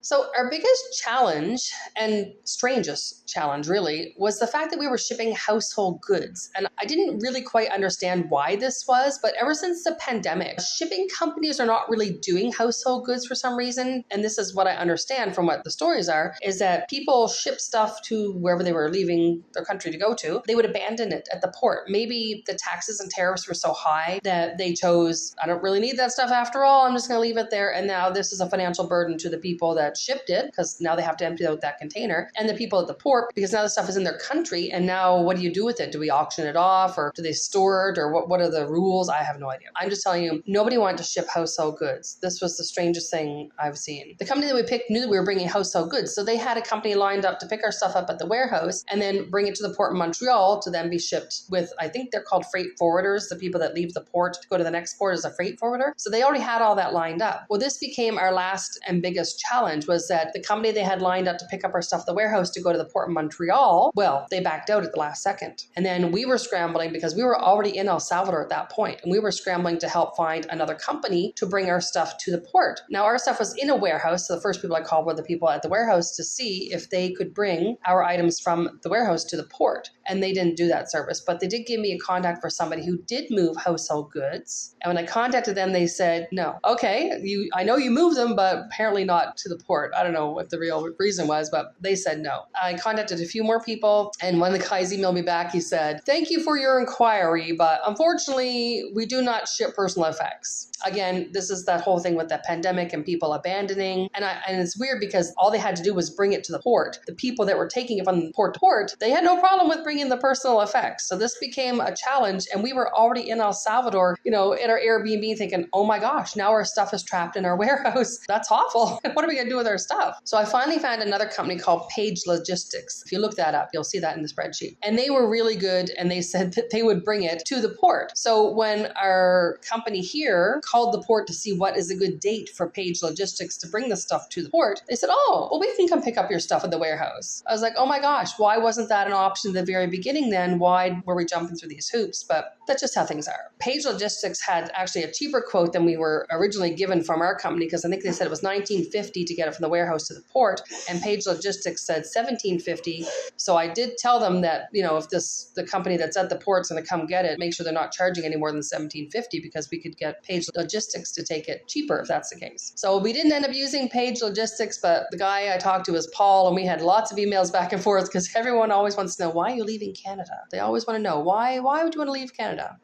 So our biggest challenge and strangest challenge really was the fact that we were shipping household goods. And I didn't really quite understand why this was, but ever since the pandemic, shipping companies are not really doing household goods for some reason. And this is what I understand from what the stories are, is that people ship stuff to wherever they were leaving their country to go to. They would abandon it at the port. Maybe the taxes and tariffs were so high that they chose, I don't really need that stuff after all, I'm just going to leave it there. And now this is a financial burden to the people that shipped it, because now they have to empty out that container, and the people at the port, because now the stuff is in their country. And now what do you do with it? Do we auction it off, or do they store it, or what are the rules? I have no idea. I'm just telling you, nobody wanted to ship household goods. This was the strangest thing I've seen. The company that we picked knew that we were bringing household goods, so they had a company lined up to pick our stuff up at the warehouse and then bring it to the port in Montreal to then be shipped with, I think they're called freight forwarders, the people that leave the port to go to the next port as a freight forwarder. So they already had all that lined up. Well, this became our last and biggest challenge, was that the company they had lined up to pick up our stuff at the warehouse to go to the port in Montreal, well, they backed out at the last second. And then we were scrambling because we were already in El Salvador at that point, and we were scrambling to help find another company to bring our stuff to the port. Now, our stuff was in a warehouse, so the first people I called were the people at the warehouse to see if they could bring our items from the warehouse to the port. And they didn't do that service, but they did give me a contact for somebody who did move household goods. And when I contacted them, they said, no. Okay, I know you moved them, but apparently not to the port. I don't know what the real reason was, but they said no. I contacted a few more people, and one of the guys emailed me back. He said, thank you for your inquiry, but unfortunately, we do not ship personal effects. Again, this is that whole thing with the pandemic and people abandoning. And it's weird because all they had to do was bring it to the port. The people that were taking it from port to port, they had no problem with bringing the personal effects. So this became a challenge, and we were already in El Salvador, at our Airbnb thinking, oh my gosh, now our stuff is trapped in our warehouse. That's awful. What are we going to do with our stuff? So I finally found another company called Page Logistics. If you look that up, you'll see that in the spreadsheet. And they were really good, and they said that they would bring it to the port. So when our company here called the port to see what is a good date for Page Logistics to bring the stuff to the port, they said, oh, well, we can come pick up your stuff at the warehouse. I was like, oh my gosh, why wasn't that an option at the very beginning then? Why were we jumping through these hoops? But that's just how things are. Page Logistics had actually a cheaper quote than we were originally given from our company, because I think they said it was $19.50 to get it from the warehouse to the port, and Page Logistics said $17.50. So I did tell them that, if the company that's at the port's going to come get it, make sure they're not charging any more than $17.50, because we could get Page Logistics to take it cheaper if that's the case. So we didn't end up using Page Logistics, but the guy I talked to was Paul, and we had lots of emails back and forth because everyone always wants to know, why are you leaving Canada? They always want to know, why would you want to leave Canada?